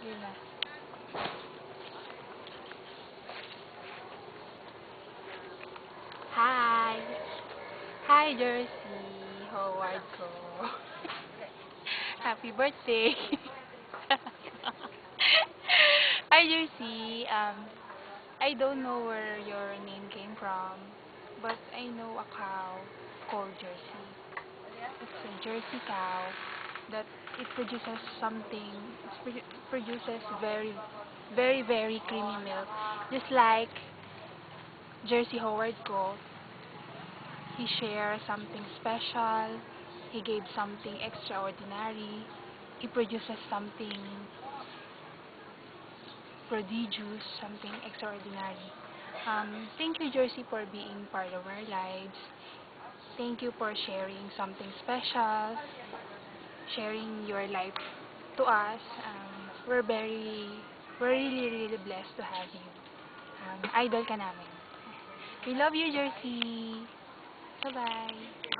Yun na. Hi! Hi, Jersey! Howard ko. Happy birthday! Hi, Jersey. I don't know where your name came from, but I know a cow called Jersey. It's a Jersey cow that it produces something. It produces very, very, very creamy milk, just like Jersey Howard ko. He shared something special. He gave something extraordinary. He produces something prodigious, something extraordinary. Thank you, Jersey, for being part of our lives. Thank you for sharing something special, sharing your life to us. We're really, really blessed to have you. Idol ka namin. We love you, Jersey. Bye-bye.